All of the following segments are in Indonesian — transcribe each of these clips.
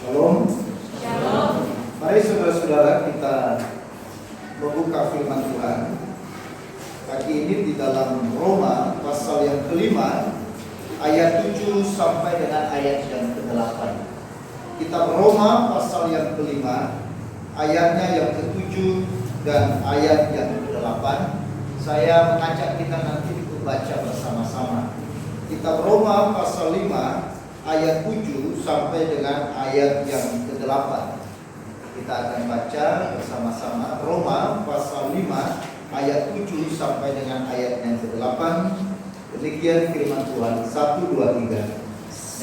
Shalom. Shalom. Mari saudara-saudara kita membuka firman Tuhan. Pagi ini di dalam Roma pasal yang kelima ayat 7 sampai dengan ayat yang ke-8. Kitab Roma pasal yang kelima ayatnya yang ke-7 dan ayat yang ke-8. Saya mengajak kita nanti untuk baca bersama-sama. Kitab Roma pasal 5 ayat 7 sampai dengan ayat yang ke-8. Kita akan baca bersama-sama Roma pasal 5 ayat 7 sampai dengan ayat yang ke-8. Demikian firman Tuhan. 1, 2, 3.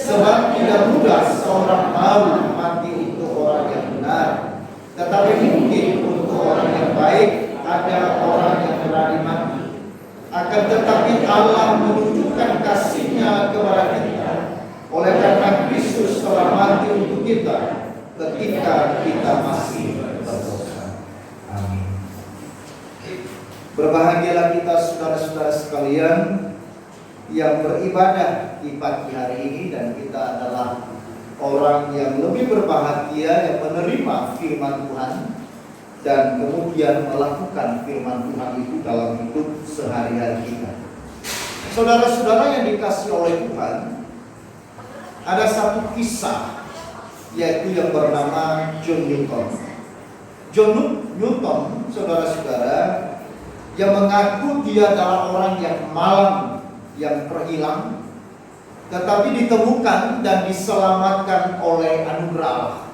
Sebab tidak mudah seorang mau mati untuk orang yang benar, tetapi mungkin untuk orang yang baik ada orang yang berani mati. Akan tetapi Allah menunjukkan kasih-Nya kepada kita oleh karena Kristus telah mati untuk kita ketika kita masih berdosa. Amin. Berbahagialah kita saudara-saudara sekalian yang beribadah di pagi hari ini, dan kita adalah orang yang lebih berbahagia yang menerima firman Tuhan dan kemudian melakukan firman Tuhan itu dalam hidup sehari-hari kita. Saudara-saudara yang dikasihi oleh Tuhan, ada satu kisah, yaitu yang bernama John Newton. John Newton, saudara-saudara, yang mengaku dia adalah orang yang malang, yang terhilang, tetapi ditemukan dan diselamatkan oleh anugerah Allah.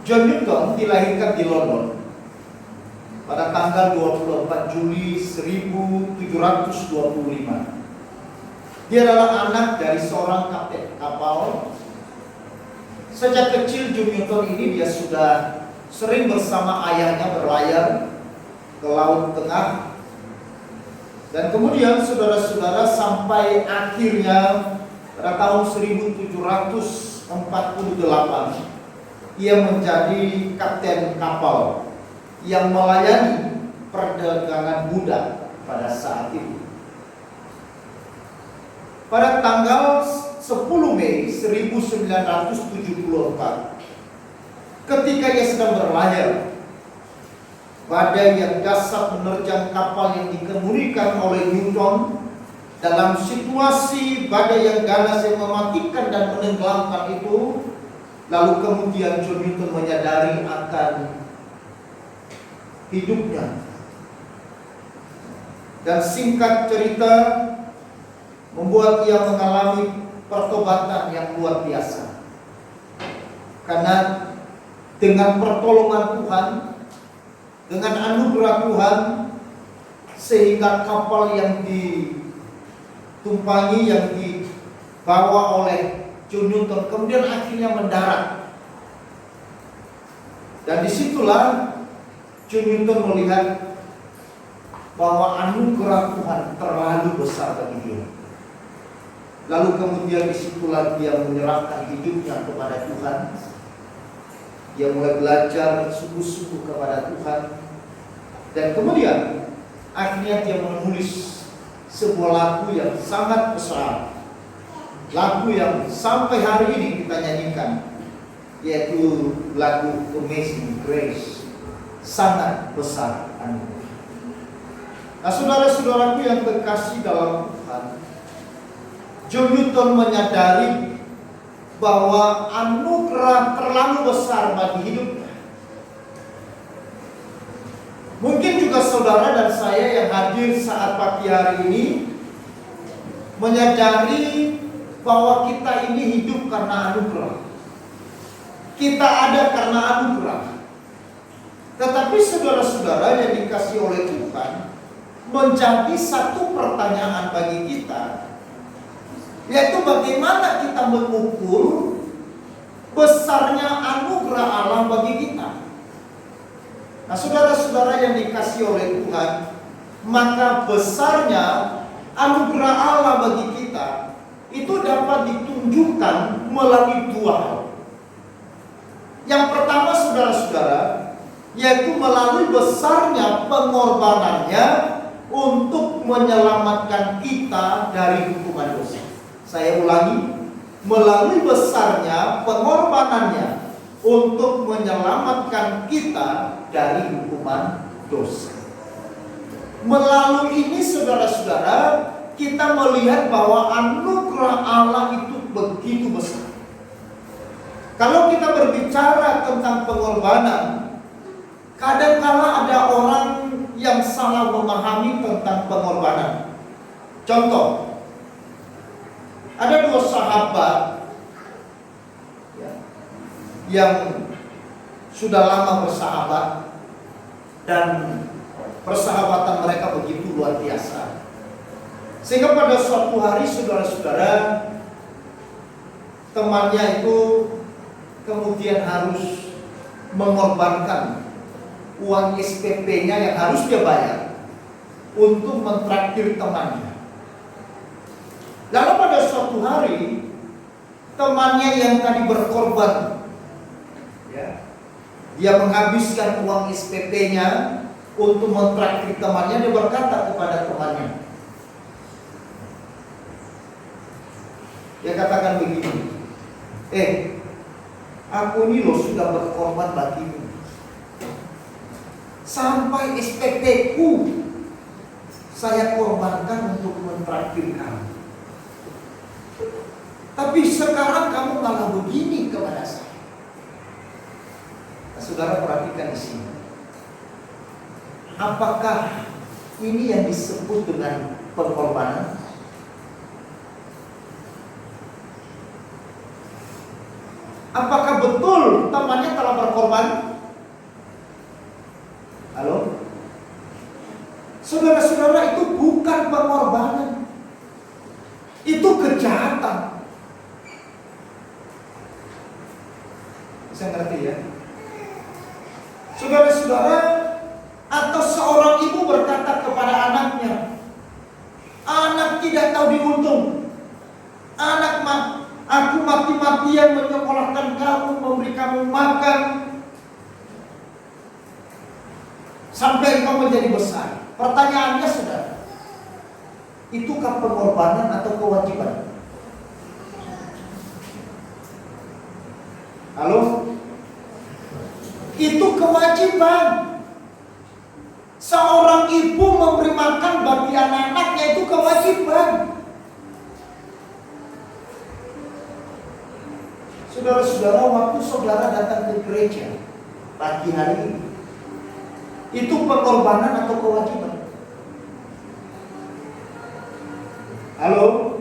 John Newton dilahirkan di London pada tanggal 24 Juli 1725. Dia adalah anak dari seorang kapten kapal. Sejak kecil John Newton ini dia sudah sering bersama ayahnya berlayar ke Laut Tengah. Dan kemudian saudara-saudara sampai akhirnya pada tahun 1748 ia menjadi kapten kapal yang melayani perdagangan budak pada saat itu. Pada tanggal 10 Mei 1974, ketika ia sedang berlayar, badai yang dahsyat menerjang kapal yang dikemudikan oleh Newton. Dalam situasi badai yang ganas yang mematikan dan menenggelamkan itu, lalu kemudian John Newton menyadari akan hidupnya. Dan singkat cerita, membuat ia mengalami pertobatan yang luar biasa. Karena dengan pertolongan Tuhan, dengan anugerah Tuhan, sehingga kapal yang ditumpangi, yang dibawa oleh John Newton kemudian akhirnya mendarat. Dan disitulah John Newton melihat bahwa anugerah Tuhan terlalu besar bagi dia. Lalu kemudian disitulah dia menyerahkan hidupnya kepada Tuhan. Dia mulai belajar sungguh-sungguh kepada Tuhan. Dan kemudian akhirnya dia menulis sebuah lagu yang sangat besar, lagu yang sampai hari ini kita nyanyikan, yaitu lagu Amazing Grace, sangat besar anugerah. Nah, saudara-saudaraku yang terkasih dalam Tuhan, John Newton menyadari bahwa anugerah terlalu besar bagi hidupnya. Mungkin juga saudara dan saya yang hadir saat pagi hari ini menyadari bahwa kita ini hidup karena anugerah. Kita ada karena anugerah. Tetapi saudara-saudara yang dikasihi oleh Tuhan, menjadi satu pertanyaan bagi kita, yaitu bagaimana kita mengukur besarnya anugerah Allah bagi kita. Nah, saudara-saudara yang dikasihi oleh Tuhan, maka besarnya anugerah Allah bagi kita itu dapat ditunjukkan melalui dua hal. Yang pertama, saudara-saudara, yaitu melalui besarnya pengorbanannya untuk menyelamatkan kita dari hukuman dosa. Saya ulangi, melalui besarnya pengorbanan kemenangannya untuk menyelamatkan kita dari hukuman dosa. Melalui ini saudara-saudara, kita melihat bahwa anugerah Allah itu begitu besar. Kalau kita berbicara tentang pengorbanan, kadang-kala ada orang yang salah memahami tentang pengorbanan. Contoh, ada dua sahabat yang sudah lama bersahabat dan persahabatan mereka begitu luar biasa. Sehingga pada suatu hari saudara-saudara, temannya itu kemudian harus mengorbankan uang SPP-nya yang harus dia bayar untuk mentraktir temannya. Lalu pada suatu hari, temannya yang tadi berkorban, dia menghabiskan uang SPP-nya untuk mentraktir temannya. Dia berkata kepada temannya, dia katakan begini, aku ini loh sudah berkorban bagimu, sampai SPP-ku saya korbankan untuk mentraktir kamu. Tapi sekarang kamu malah begini kepada saya. Nah, saudara perhatikan di sini. Apakah ini yang disebut dengan pengorbanan? Apakah betul temannya telah berkorban? Halo? Saudara-saudara, itu bukan pengorbanan. Itu kejahatan. Bisa ngerti ya? Saudara-saudara, atau seorang ibu berkata kepada anaknya, anak tidak tahu diuntung, anak aku mati-matian menyekolahkan kamu, memberi kamu makan sampai engkau menjadi besar. Pertanyaannya saudara, itukah pengorbanan atau kewajiban? Halo? Itu kewajiban. Seorang ibu memberi makan bagi anak-anaknya itu kewajiban. Saudara-saudara, waktu saudara datang ke gereja pagi hari ini, itu pengorbanan atau kewajiban? Halo?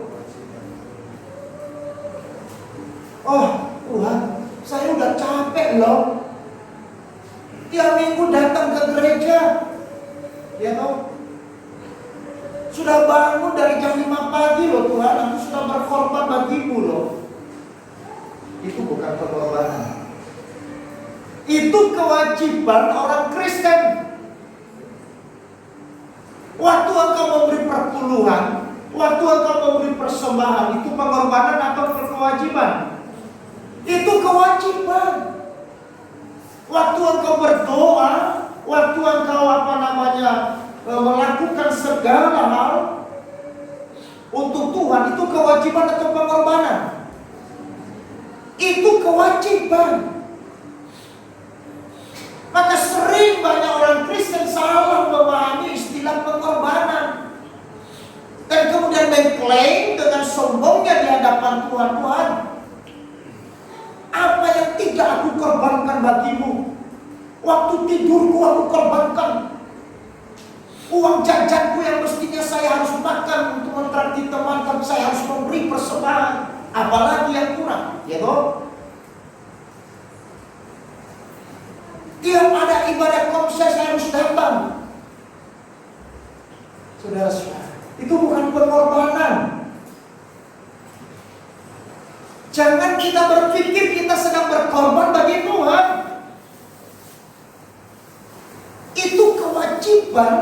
Oh Tuhan, saya udah capek loh, tiap minggu datang ke gereja, ya toh? Sudah bangun dari jam 5 pagi loh Tuhan, aku sudah berkorban bagimu loh. Itu bukan pengorbanan. Itu kewajiban orang Kristen. Waktu engkau memberi perpuluhan, waktu engkau memberi persembahan, itu pengorbanan atau kewajiban? Itu kewajiban. Waktu engkau berdoa, waktu engkau melakukan segala hal untuk Tuhan, itu kewajiban atau pengorbanan? Itu kewajiban. Maka sering banyak orang Kristen salah memahami istilah pengorbanan, dan kemudian mengklaim dengan sombongnya di hadapan Tuhan, Tuhan, apa yang tidak aku korbankan bagimu? Waktu tidurku aku korbankan, uang jajanku yang mestinya saya harus makan untuk mentraktir teman, tapi saya harus memberi persembahan. Apalagi yang kurang, ya toh? Tiap ada ibadah komsel saya harus datang. Saudara-saudara, itu bukan pengorbanan. Jangan kita berpikir kita sedang berkorban bagi Tuhan. Itu kewajiban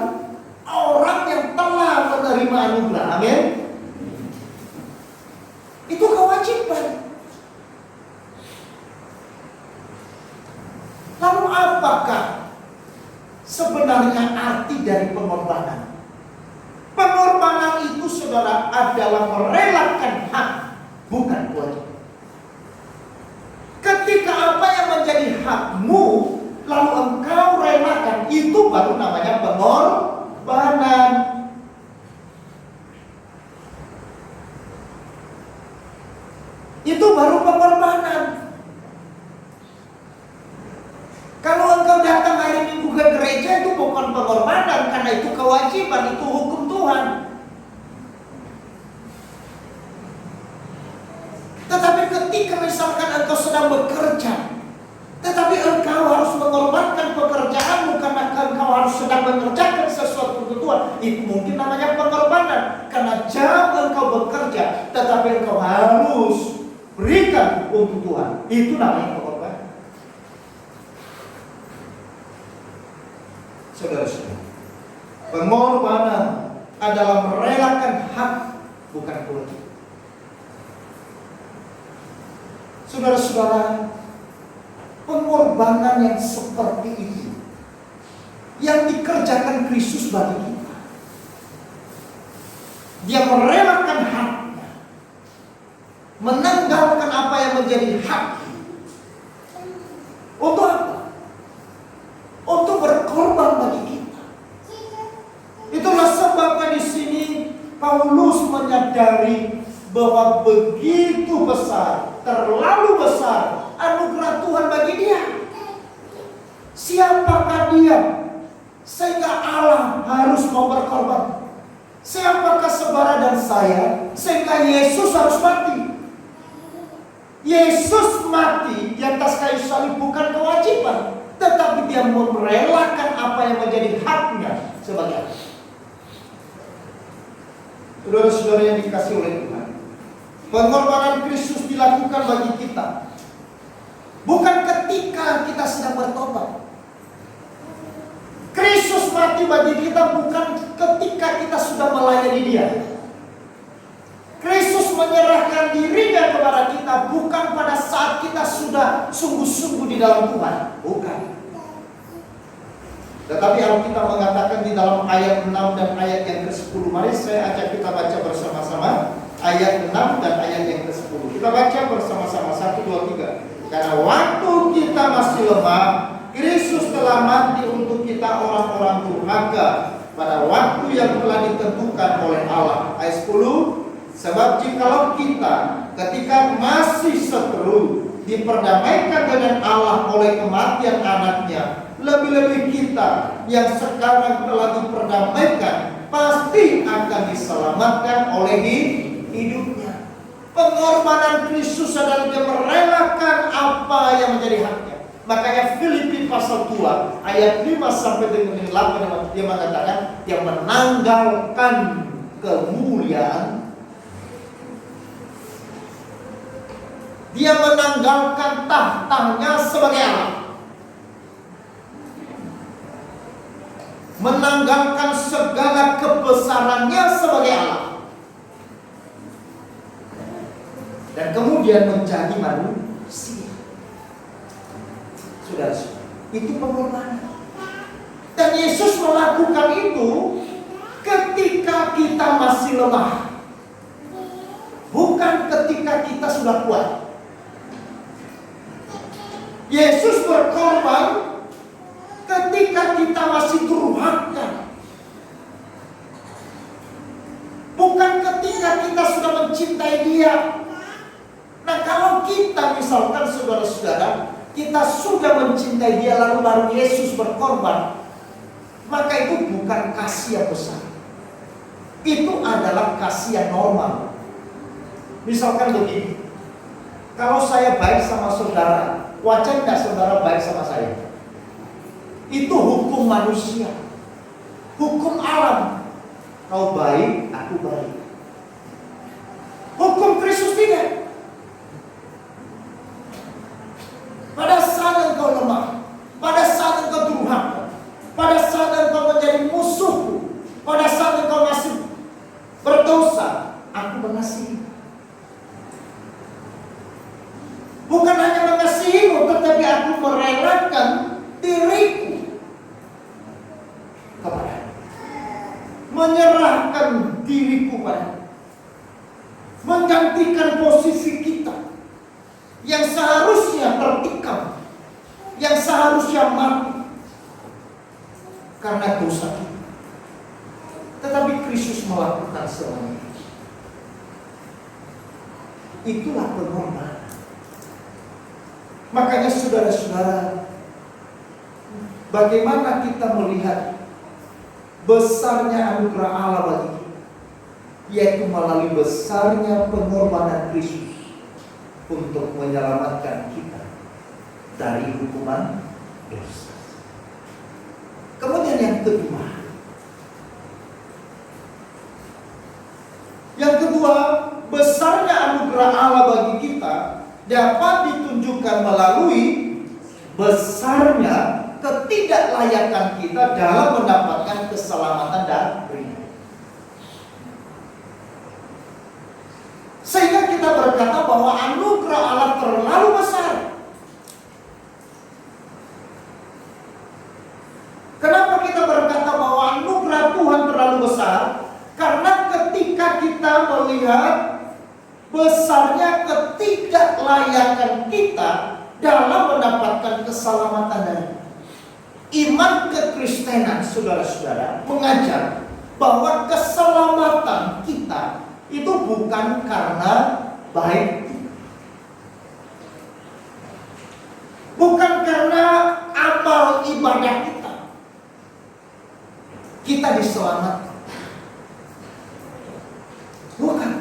orang yang telah menerima anugerah. Amin. Itu kewajiban. Lalu apakah sebenarnya arti dari pengorbanan? Pengorbanan itu saudara adalah merelakan hak, bukan kewajiban. Ketika menjadi hakmu, lalu engkau relakan, itu baru namanya pengorbanan. Itu baru pengorbanan. Kalau engkau datang hari Minggu ke gereja, itu bukan pengorbanan, karena itu kewajiban, itu hukum Tuhan. Tetapi ketika misalkan engkau sedang bekerja, tetapi engkau harus mengorbankan pekerjaanmu karena engkau harus sedang mengerjakan sesuatu untuk Tuhan, itu mungkin namanya pengorbanan. Karena jam engkau bekerja, tetapi engkau harus berikan untuk Tuhan, itu namanya pengorbanan. Saudara-saudara, pengorbanan adalah merelakan hak, bukan kewajiban. Saudara-saudara, pengorbanan yang seperti ini yang dikerjakan Kristus bagi kita. Dia merelakan haknya, menanggalkan apa yang menjadi hak. Untuk apa? Untuk berkorban bagi kita. Itulah sebabnya di sini Paulus menyadari bahwa begitu besar, terlalu besar anugerah Tuhan bagi dia. Siapakah dia sehingga Allah harus mau berkorban? Siapakah saudara dan saya sehingga Yesus harus mati? Yesus mati di atas kayu salib bukan kewajiban, tetapi dia merelakan apa yang menjadi haknya sebagai anak. Saudara-saudara yang dikasihi oleh Tuhan, pengorbanan Kristus dilakukan bagi kita bukan ketika kita sedang bertobat. Kristus mati bagi kita bukan ketika kita sudah melayani Dia. Kristus menyerahkan dirinya kepada kita bukan pada saat kita sudah sungguh-sungguh di dalam Tuhan. Bukan. Tetapi Alkitab mengatakan di dalam ayat 6 dan ayat yang ke-10. Mari saya ajak kita baca bersama-sama ayat 6 dan ayat yang ke-10. Kita baca bersama-sama 1, 2, 3. Karena waktu kita masih lemah, Kristus telah mati untuk kita orang-orang durhaka pada waktu yang telah ditentukan oleh Allah. Ayat 10. Sebab jikalau kita ketika masih seteru diperdamaikan dengan Allah oleh kematian anaknya, lebih-lebih kita yang sekarang telah diperdamaikan pasti akan diselamatkan oleh hidupnya. Pengorbanan Kristus adalah dia merelakan apa yang menjadi haknya. Makanya Filipi pasal 2 ayat 5 sampai dengan 8 dia mengatakan dia menanggalkan kemuliaan, dia menanggalkan tahtanya sebagai Allah, menanggalkan segala kebesarannya sebagai Allah, dan kemudian menjadi manusia. Saudara, itu pengorbanan. Dan Yesus melakukan itu ketika kita masih lemah, bukan ketika kita sudah kuat. Yesus berkorban ketika kita masih durhaka, bukan ketika kita sudah mencintai Dia. Nah, kalau kita misalkan saudara-saudara, kita sudah mencintai Dia lalu baru Yesus berkorban, maka itu bukan kasih yang besar. Itu adalah kasih yang normal. Misalkan begini, kalau saya baik sama saudara, wajar nggak saudara baik sama saya? Itu hukum manusia, hukum alam. Kau baik, aku baik. Hukum Kristus tidak. Pada saat engkau lemah, pada saat engkau durhaka, pada saat engkau menjadi musuhku, pada saat engkau masih berdosa, aku mengasihi. Bukan hanya mengasihimu, tetapi aku merelakan diriku kepada, menyerahkan diriku pada, menggantikan posisi kita yang seharusnya tertikam, seharusnya mati karena dosa kita. Tetapi Kristus melakukan semuanya. Itulah pengorbanan. Makanya saudara-saudara, bagaimana kita melihat besarnya anugerah Allah bagi kita, yaitu melalui besarnya pengorbanan Kristus untuk menyelamatkan kita dari hukuman dosa. Kemudian yang kedua, besarnya anugerah Allah bagi kita dapat ditunjukkan melalui besarnya ketidaklayakan kita dalam mendapatkan keselamatan darinya. Sehingga kita berkata bahwa anugerah Allah terlalu besar. Kenapa kita berkata bahwa anugerah Tuhan terlalu besar? Karena ketika kita melihat besarnya ketidaklayakan kita dalam mendapatkan keselamatan darinya. Iman kekristenan, saudara-saudara, mengajar bahwa keselamatan kita itu bukan karena baik, bukan karena amal ibadah kita diselamatkan, bukan.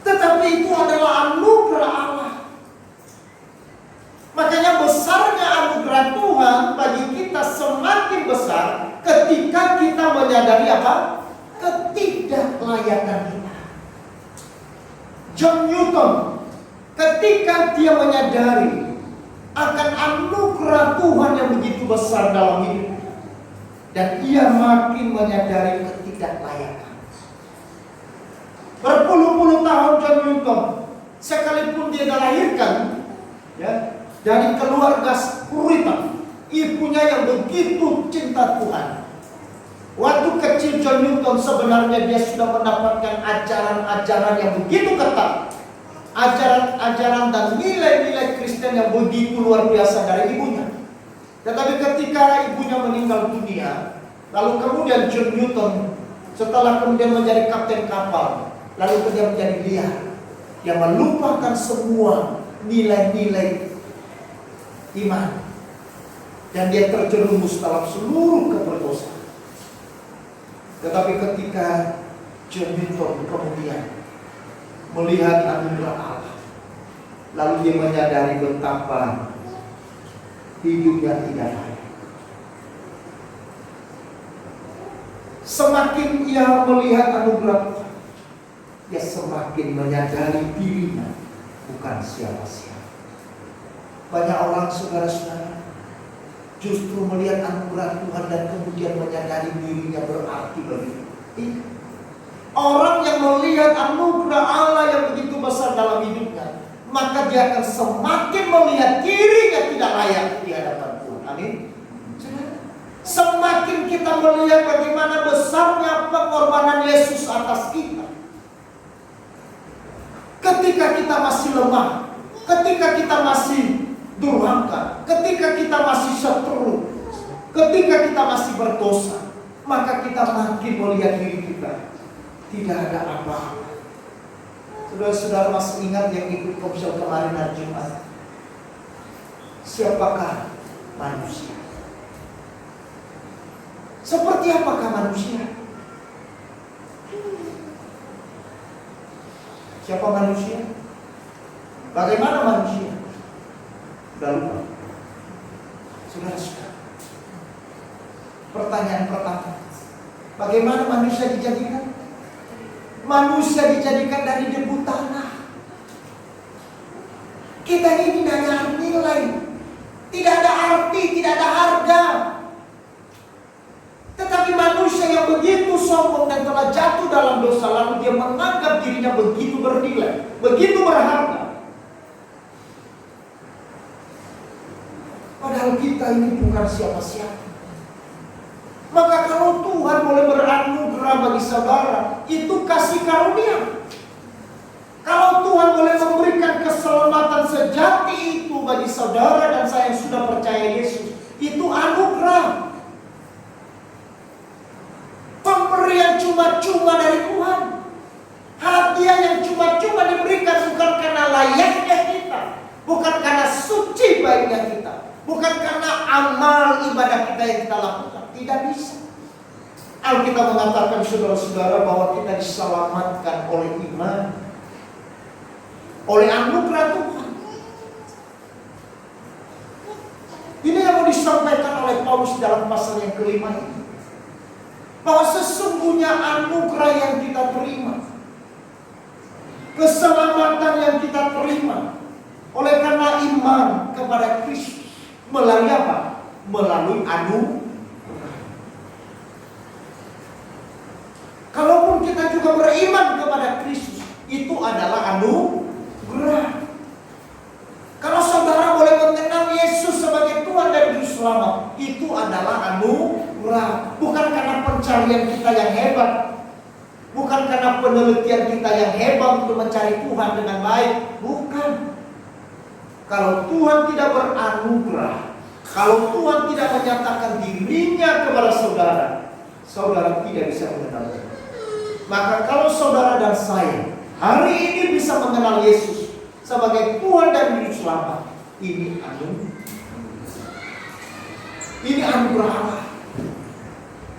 Tetapi itu adalah anugerah Allah. Makanya besarnya anugerah Tuhan bagi kita semakin besar ketika kita menyadari apa? Ketidaklayakan kita. John Newton ketika dia menyadari akan anugerah Tuhan yang begitu besar dalam hidupnya, dan ia makin menyadari ketidaklayakan. Berpuluh-puluh tahun John Newton, sekalipun dia dilahirkan dari keluarga Puritan, ibunya yang begitu cinta Tuhan. Waktu kecil John Newton sebenarnya dia sudah mendapatkan ajaran-ajaran yang begitu ketat, ajaran-ajaran dan nilai-nilai Kristen yang begitu luar biasa dari ibunya. Tetapi ketika ibunya meninggal dunia, lalu kemudian John Newton setelah kemudian menjadi kapten kapal, lalu dia menjadi liar, yang melupakan semua nilai-nilai iman, dan dia terjerumus dalam seluruh keberdosan. Tetapi ketika John Newton kemudian melihat anugerah Allah, lalu dia menyadari betapa hidupnya tidak layak. Semakin ia melihat anugerah Tuhan, dia semakin menyadari dirinya bukan siapa-siapa. Banyak orang, saudara-saudara, justru melihat anugerah Tuhan dan kemudian menyadari dirinya berarti bagi dia. Orang yang melihat anugerah Allah yang begitu besar dalam hidupnya, maka dia akan semakin melihat dirinya tidak layak di hadapan Tuhan. Amin. Semakin kita melihat bagaimana besarnya pengorbanan Yesus atas kita, ketika kita masih lemah, ketika kita masih durhaka, ketika kita masih seteru, ketika kita masih berdosa, maka kita makin melihat diri kita tidak ada apa-apa. Saudara-saudara masih ingat yang ikut komsel kemarin hari Jumat? Siapakah manusia? Seperti apakah manusia? Siapa manusia? Bagaimana manusia? Sudah lupa. Saudara-saudara, pertanyaan pertama, bagaimana manusia dijadikan? Manusia dijadikan dari debu tanah. Kita ini tidak ada nilai, tidak ada arti, tidak ada harga. Tetapi manusia yang begitu sombong dan telah jatuh dalam dosa, lalu dia menganggap dirinya begitu bernilai, begitu berharga. Padahal kita ini bukan siapa-siapa. Maka kalau Tuhan boleh beranugerah bagi saudara, itu kasih karunia. Kalau Tuhan boleh memberikan keselamatan sejati itu bagi saudara dan saya yang sudah percaya Yesus. Itu anugerah. Pemberian cuma-cuma dari Tuhan. Hadiah yang cuma-cuma diberikan bukan karena layaknya kita, bukan karena suci baiknya kita, bukan karena amal ibadah kita yang kita lakukan. Tidak bisa. Alkitab mengatakan saudara-saudara bahwa kita diselamatkan oleh iman, oleh anugerah Tuhan. Ini yang mau disampaikan oleh Paulus dalam pasal yang kelima ini. Bahwa sesungguhnya anugerah yang kita terima, keselamatan yang kita terima oleh karena iman kepada Kristus. Melalui apa? Melalui anugerah. Kalaupun kita juga beriman kepada Kristus, itu adalah anugerah. Kalau saudara boleh mengenal Yesus sebagai Tuhan dan Juru Selamat, itu adalah anugerah. Bukan karena pencarian kita yang hebat, bukan karena penelitian kita yang hebat untuk mencari Tuhan dengan baik. Bukan. Kalau Tuhan tidak beranugerah, kalau Tuhan tidak menyatakan dirinya kepada saudara, saudara tidak bisa mengenal Dia. Maka kalau saudara dan saya hari ini bisa mengenal Yesus sebagai Tuhan dan Juru Selamat, ini anugerah. Ini anugerah Allah.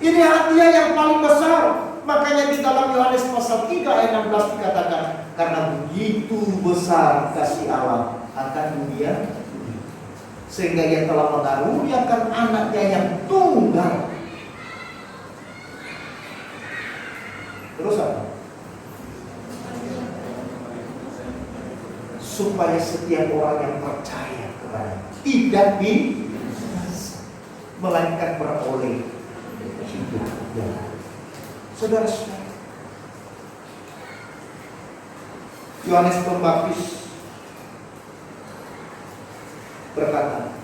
Ini hadiah yang paling besar. Makanya di dalam Yohanes pasal 3 ayat 16 dikatakan, karena begitu besar kasih Allah akan dunia, sehingga Ia telah mengaruniakan anaknya yang tunggal. Terus apa? Supaya setiap orang yang percaya kepada tidak binasa, melainkan beroleh hidup. Saudara-saudara, Yohanes Pembaptis berkata,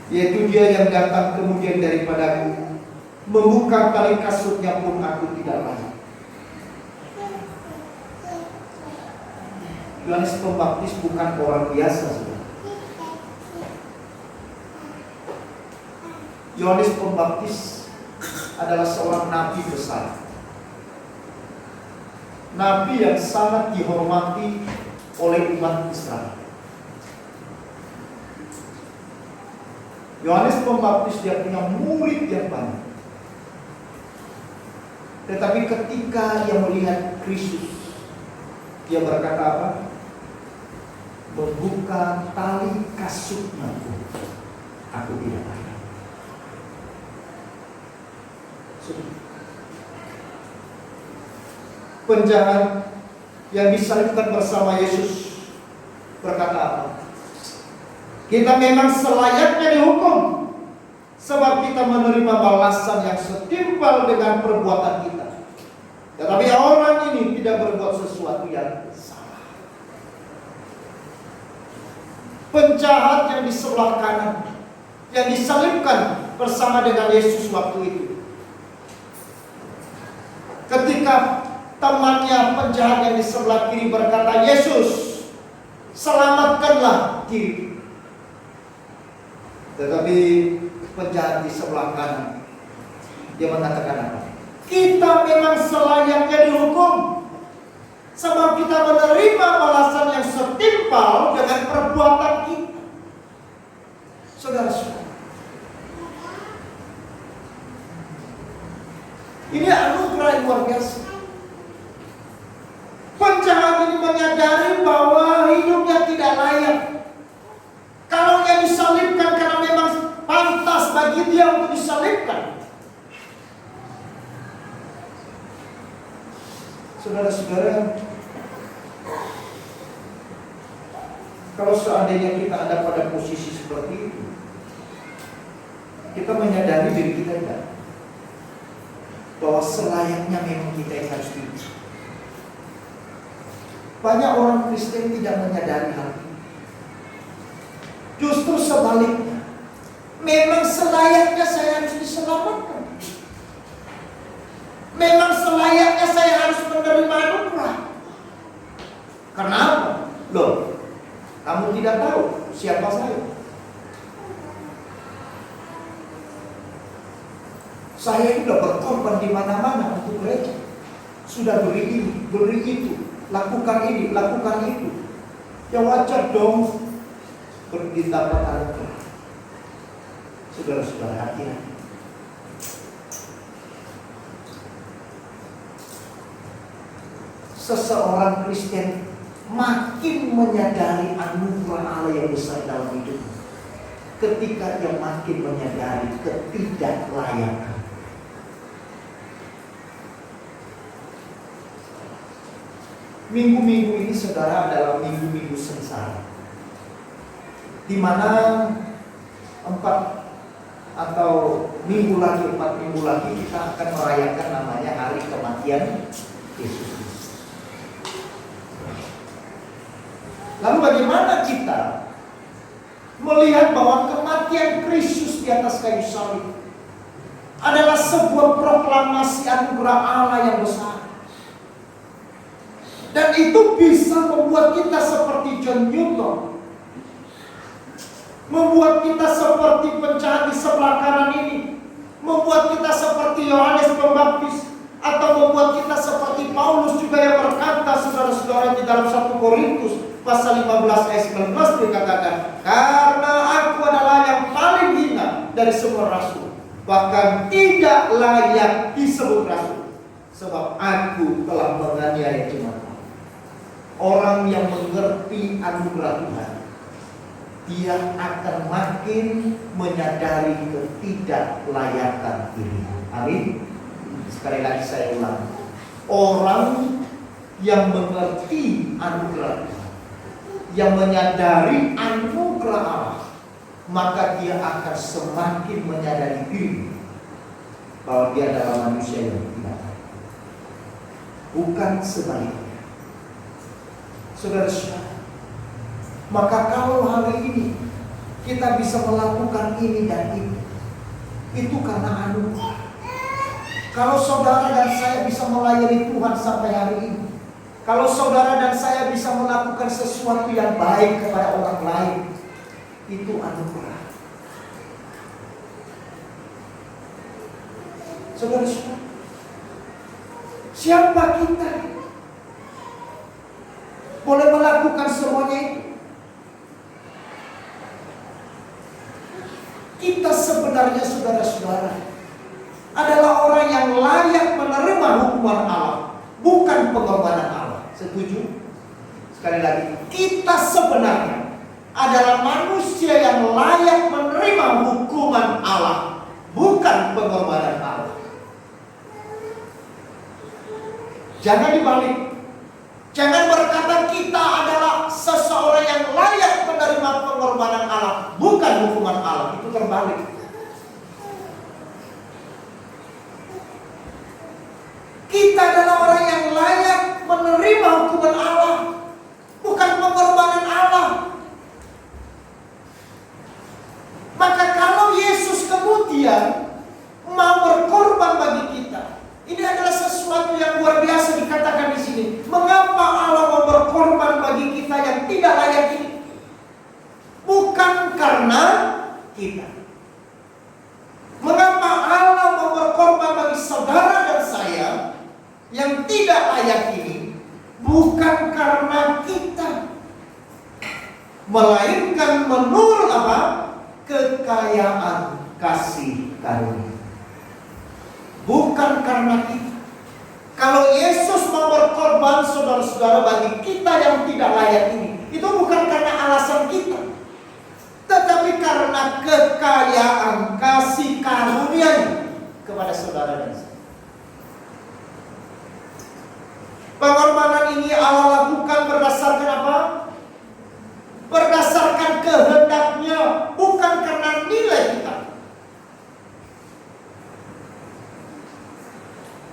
yaitu Dia yang datang kemudian daripadaku, membuka tali kasutnya pun aku tidak layak. Yohanes Pembaptis bukan orang biasa. Yohanes Pembaptis adalah seorang nabi besar, nabi yang sangat dihormati oleh umat Israel. Yohanes Pembaptis dia punya murid yang banyak. Tetapi ketika ia melihat Kristus, dia berkata apa? Membuka tali kasutnya pun aku tidak layak. Penjahat yang disalibkan bersama Yesus berkata apa? Kita memang selayaknya dihukum, sebab kita menerima balasan yang setimpal dengan perbuatan kita. Tetapi orang ini tidak berbuat sesuatu yang salah. Penjahat yang di sebelah kanan, yang disalibkan bersama dengan Yesus waktu itu, ketika temannya penjahat yang di sebelah kiri berkata, Yesus, selamatkanlah diri. Tetapi penjahat di sebelah kanan, dia mengatakan apa? Kita memang selayaknya dihukum, sebab kita menerima balasan yang setimpal dengan perbuatan kita. Saudara-saudara, ini anugerah yang luar biasa. Penjahat ini menyadari bahwa hidupnya tidak layak. Kalau dia disalibkan karena memang pantas bagi dia untuk disalibkan. Saudara-saudara, kalau seandainya kita ada pada posisi seperti itu, kita menyadari diri kita tidak, bahwa selayaknya memang kita yang harus diuji. Banyak orang Kristen tidak menyadari hal ini. Justru sebaliknya, memang selayaknya saya harus diselamatkan. Memang selayaknya saya harus menerima anugerah. Karena apa? Loh, kamu tidak tahu siapa saya. Saya sudah berkorban di mana-mana untuk gereja. Sudah beri ini, beri itu, lakukan ini, lakukan itu. Ya wajar dong dapat anugerah. Saudara-saudara, hati-hati. Seseorang Kristen makin menyadari anugerah Allah yang besar dalam hidupnya ketika dia makin menyadari ketidaklayakan. Minggu-minggu ini saudara adalah minggu-minggu sengsara, di mana 4 atau minggu lagi, 4 minggu lagi kita akan merayakan namanya hari kematian Yesus. Lalu bagaimana kita melihat bahwa kematian Kristus di atas kayu salib adalah sebuah proklamasi anugerah Allah yang besar. Dan itu bisa membuat kita seperti John Newton, membuat kita seperti penjahat di sebelah kanan ini, membuat kita seperti Yohanes Pembaptis, atau membuat kita seperti Paulus juga yang berkata, saudara-saudara, di dalam 1 Korintus pasal 15 ayat 19 dikatakan, karena aku adalah yang paling hina dari semua rasul, bahkan tidak layak disebut rasul, sebab aku telah menganiaya jemaat. Orang yang mengerti anugerah Tuhan, dia akan makin menyadari ketidaklayakan ini. Amin. Sekali lagi saya ulang, orang yang mengerti anugerah Tuhan, yang menyadari anugerah Allah, maka dia akan semakin menyadari diri bahwa dia adalah manusia yang tidak layak. Bukan sebaliknya. Saudara-saudara, maka kalau hari ini kita bisa melakukan ini dan itu karena anugerah. Kalau saudara dan saya bisa melayani Tuhan sampai hari ini, kalau saudara dan saya bisa melakukan sesuatu yang baik kepada orang lain, itu anugerah. Saudara-saudara, siapa kita boleh melakukan semuanya itu? Kita sebenarnya, saudara-saudara, adalah orang yang layak menerima hukuman Allah, bukan pengorbanan Allah. Setuju? Sekali lagi, kita sebenarnya adalah manusia yang layak menerima hukuman Allah, bukan pengorbanan Allah. Jangan dibalik. Jangan berkata kita adalah seseorang yang layak menerima pengorbanan Allah, bukan hukuman Allah. Itu terbalik. Kita adalah orang yang layak menerima hukuman Allah, bukan pengorbanan Allah. Maka kalau Yesus kemudian mau berkorban bagi kita, ini adalah sesuatu yang luar biasa dikatakan di sini. Mengapa Allah mau berkorban bagi kita yang tidak layak ini? Bukan karena kita. Mengapa Allah mau berkorban bagi saudara dan saya yang tidak layak ini? Bukan karena kita, melainkan menurut apa? Kekayaan kasih karunia. Bukan karena kita. Kalau Yesus mau berkorban, saudara-saudara, bagi kita yang tidak layak ini, itu bukan karena alasan kita, tetapi karena kekayaan kasih karunia kepada saudara dan saya. Pengorbanan ini Allah lakukan berdasarkan apa? Berdasarkan kehendaknya, bukan karena nilai kita.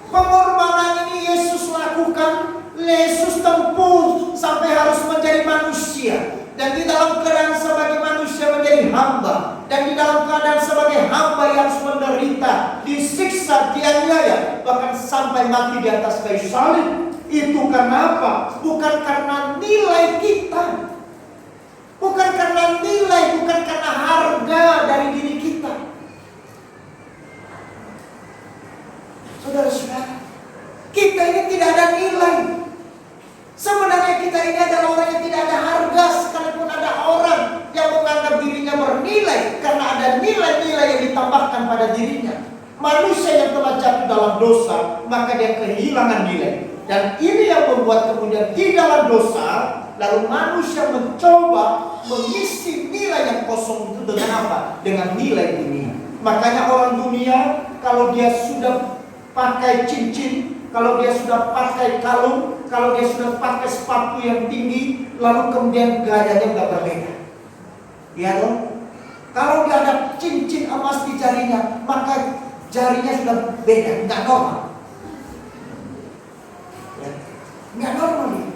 Pengorbanan ini Yesus lakukan, Yesus tempuh sampai harus menjadi manusia, dan di dalam keadaan sebagai manusia menjadi hamba, dan di dalam keadaan sebagai hamba yang harus menderita, disiksa, dianiaya, bahkan sampai mati di atas kayu salib. Itu karena apa? Bukan karena nilai kita, bukan karena nilai, bukan karena harga dari diri kita. nilai karena ada nilai-nilai yang ditambahkan pada dirinya. Manusia yang telah jatuh dalam dosa, maka dia kehilangan nilai. Dan ini yang membuat kemudian di dalam dosa, lalu manusia mencoba mengisi nilai yang kosong itu dengan apa? Dengan nilai dunia. Makanya orang dunia, kalau dia sudah pakai cincin, kalau dia sudah pakai kalung, kalau dia sudah pakai sepatu yang tinggi, lalu kemudian gayanya udah berbeda. Ya dong? Kalau dia ada cincin emas di jarinya, maka jarinya sudah beda, nggak normal. Ya, nggak normal dia.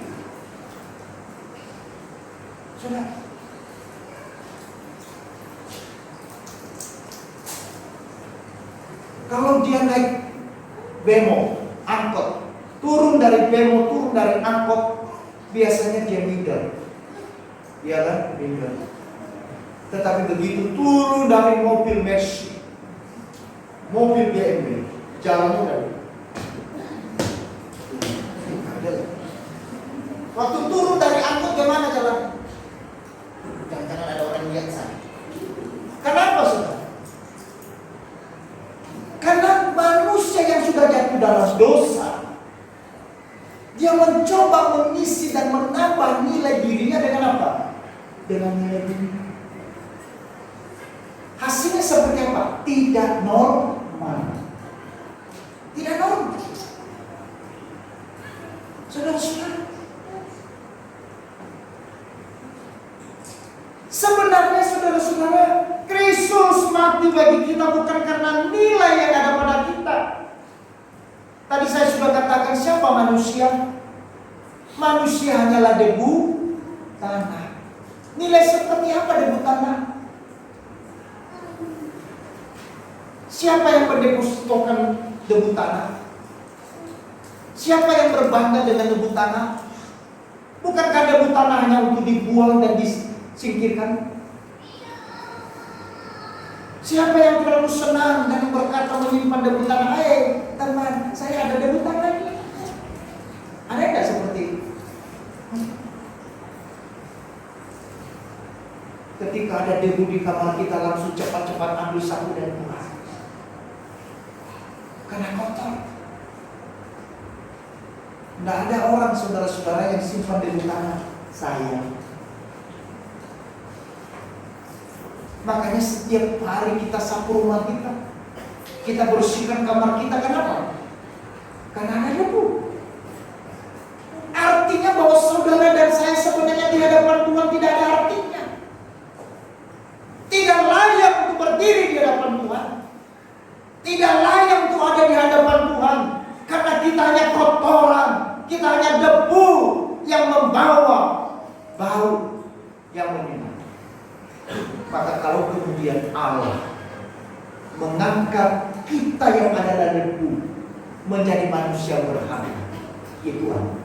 Sudah. Kalau dia naik bemo, angkot, turun dari bemo, turun dari angkot, biasanya dia minder. Iya kan? Minder. Tetapi begitu turun dari mobil Mercy, mobil BMW, jalannya dari waktu turun dari angkot gimana jalan? Jangan-jangan ada orang lihat saya. Kenapa saudara? Karena manusia yang sudah jatuh dalam dosa, dia mencoba mengisi dan menambah nilai dirinya dengan apa? Dengan nilai dunia. Hasilnya seperti apa? Tidak normal. Tidak normal. Saudara-saudara, sebenarnya saudara-saudara, Kristus mati bagi kita bukan karena nilai yang ada pada kita. Tadi saya sudah katakan siapa manusia? Manusia hanyalah debu tanah. Nilai seperti apa debu tanah? Siapa yang mendepositokan debu tanah? Siapa yang berbangga dengan debu tanah? Bukankah debu tanah hanya untuk dibuang dan disingkirkan? Siapa yang terlalu senang dan berkata menyimpan debu tanah? Teman, saya ada debu tanah ini. Ada nggak seperti itu? Ketika ada debu di kamar kita, langsung cepat-cepat ambil sapu dan buang. Karena kotor. Tidak ada orang saudara-saudara yang simpan debu tanah. Saya. Makanya setiap hari kita sapu rumah kita, kita bersihkan kamar kita. Kenapa? Karena ada debu. Artinya bahwa saudara dan saya sebenarnya di hadapan Tuhan tidak ada artinya. Tidak layak untuk berdiri di hadapan Tuhan. Tidak layak untuk ada di hadapan Tuhan. Karena kita hanya kotoran, kita hanya debu yang membawa bau yang menyenangkan. Maka kalau kemudian Allah mengangkat kita yang adalah debu menjadi manusia berharga, itu Allah.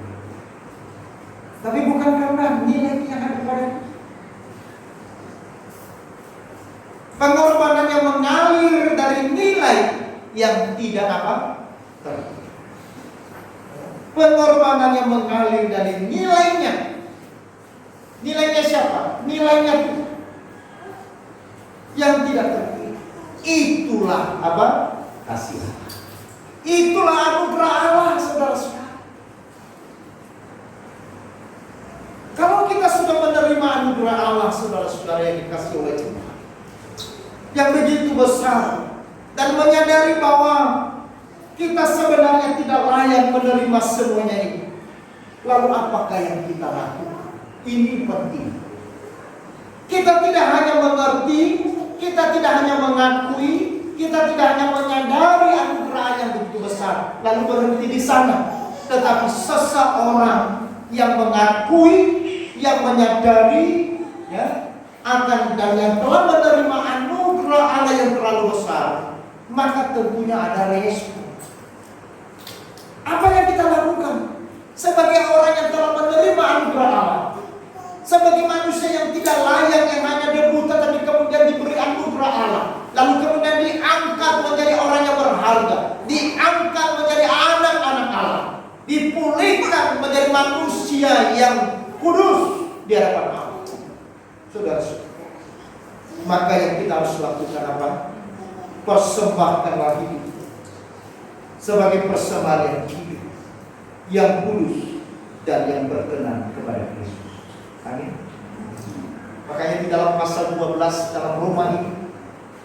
Tapi bukan karena nilai yang ada pada kita. Pengorbanan yang mengalir dari nilai yang tidak apa? Pengorbanan yang mengalir dari nilainya. Nilainya siapa? Nilainya Tuhan. Yang tidak terkira. Itulah apa? Kasih Allah. Itulah anugerah Allah, saudara-saudara. Kalau kita sudah menerima anugerah Allah, saudara-saudara yang dikasih oleh Tuhan, yang begitu besar, dan menyadari bahwa kita sebenarnya tidak layak menerima semuanya ini, lalu apakah yang kita lakukan? Ini penting. Kita tidak hanya mengerti, kita tidak hanya mengakui, kita tidak hanya menyadari anugerah yang begitu besar lalu berhenti di sana, tetapi seseorang yang mengakui, yang menyadari, ya, akan dan yang telah menerima anugerah Allah yang terlalu besar, maka tentunya ada respon. Apa yang kita lakukan sebagai orang yang telah menerima anugerah Allah, sebagai manusia yang tidak layak, yang hanya debu, tetapi kemudian diberi anugerah Allah, lalu kemudian diangkat menjadi orang yang berharga, diangkat menjadi anak-anak Allah, dipulihkan menjadi manusia yang kudus di hadapan Allah. Saudara-saudara, Maka yang kita harus lakukan apa? Persembahkanlah hidup sebagai persembahan yang hidup, yang kudus, dan yang berkenan kepada Kristus. Amin. Makanya di dalam pasal 12 dalam Roma ini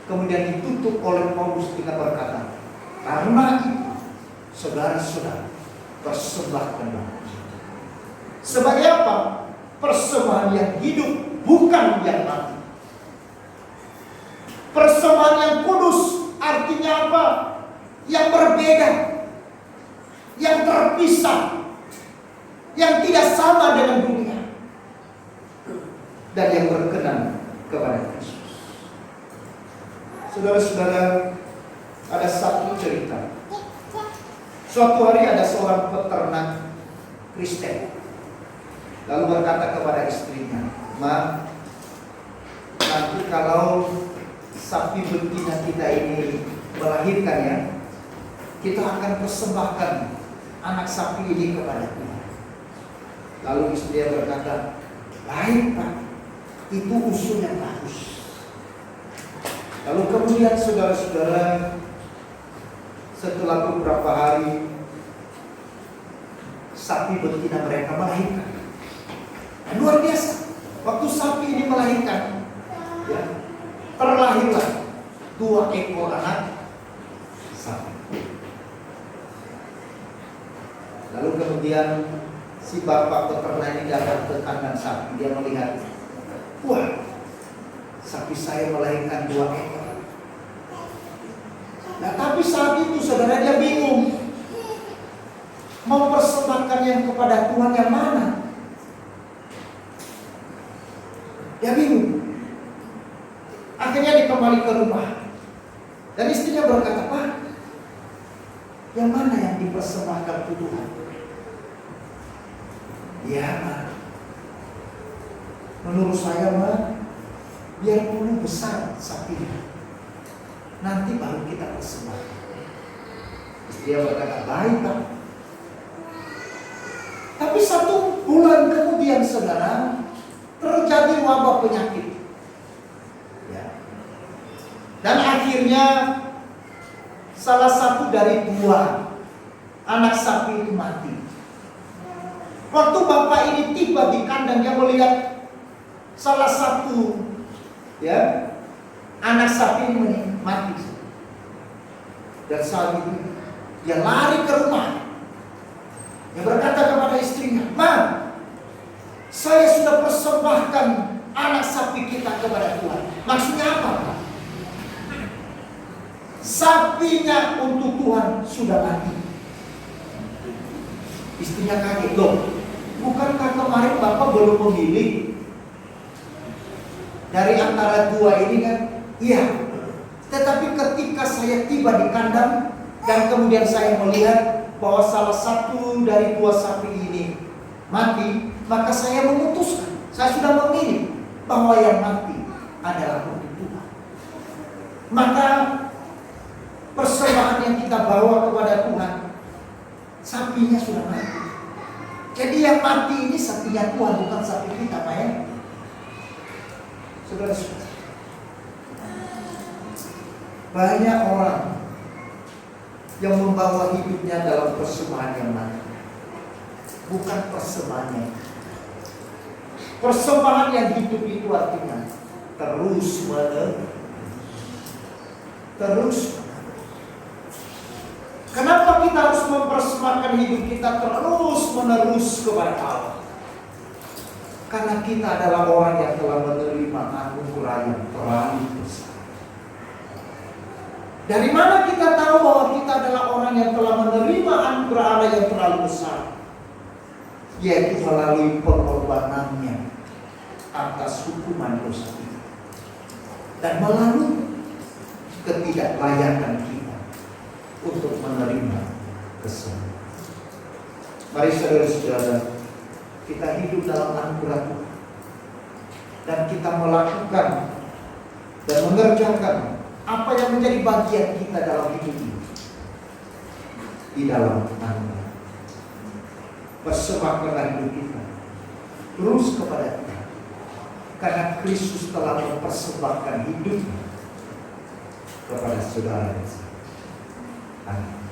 kemudian ditutup oleh Paulus dengan berkata, karena itu saudara-saudara, persembahkanlah. Sebagai apa? Persembahan yang hidup, bukan yang mati. Persembahan yang kudus artinya apa? Yang berbeda, yang terpisah, yang tidak sama dengan dunia, dan yang berkenan kepada Kristus. Saudara-saudara, ada satu cerita. Suatu hari ada seorang peternak Kristen lalu berkata kepada istrinya, "Ma, nanti kalau sapi betina kita ini melahirkan ya, kita akan persembahkan anak sapi ini kepada Tuhan." Lalu istrinya berkata, "Baik Pak, itu usul yang bagus." Lalu kemudian saudara-saudara, setelah beberapa hari sapi betina mereka melahirkan. Dan luar biasa, waktu sapi ini melahirkan, ya, terlahirlah 2 ekor anak sapi. Lalu kemudian si bapak peternak ini datang ke kandang sapi. Dia melihat, wah, sapi saya melahirkan 2 ekor. Nah, tapi saat itu saudara dia bingung, mempersembahkan yang kepada Tuhan yang mana? Dia bingung. Akhirnya dia kembali ke rumah. Dan istrinya berkata, "Pak, yang mana yang dipersembahkan ke Tuhan?" "Ya, Ma, menurut saya, Ma, biar dulu besar sapinya, nanti baru kita persembahkan." Dia berkata, "Baik Pak." Tapi 1 bulan kemudian saudara, terjadi wabah penyakit, ya. Dan akhirnya salah satu dari 2 anak sapi itu mati. Waktu bapak ini tiba di kandang, dia melihat salah satu, ya, anak sapi ini mati. Dan saat itu dia lari ke rumah. Dia berkata kepada istrinya, "Ma, saya sudah persembahkan anak sapi kita kepada Tuhan." Maksudnya apa? Sapinya untuk Tuhan sudah mati. Istrinya kaget, "Loh, bukankah kemarin Bapak belum memilih dari antara 2 ini kan?" "Iya, tetapi ketika saya tiba di kandang dan kemudian saya melihat bahwa salah satu dari 2 sapi ini mati, maka saya memutuskan, saya sudah memilih bahwa yang mati adalah untuk Tuhan. Maka persembahan yang kita bawa kepada Tuhan, sapinya sudah mati. Jadi yang mati ini sapinya Tuhan, bukan sapi kita, Pak, ya." Saudara-saudara, banyak orang yang membawa hidupnya dalam persembahan yang mati, bukan persembahan yang hidup. Persembahan yang hidup itu artinya terus menerus. Kenapa kita harus mempersembahkan hidup kita terus menerus kepada Allah? Karena kita adalah orang yang telah menerima anugerah yang terlalu besar. Dari mana kita tahu bahwa kita adalah orang yang telah menerima anugerah Allah yang terlalu besar? Yaitu melalui pengorbanannya atas hukuman dosa kita, dan melalui ketidaklayakan kita untuk menerima kesembuhan. Mari saudara-saudara, kita hidup dalam anugerah Tuhan, dan kita melakukan dan mengerjakan apa yang menjadi bagian kita dalam hidup ini di dalam anugerah. Persembahkanlah hidup kita terus kepada Tuhan, karena Kristus telah mempersembahkan hidupnya kepada saudara. Amin.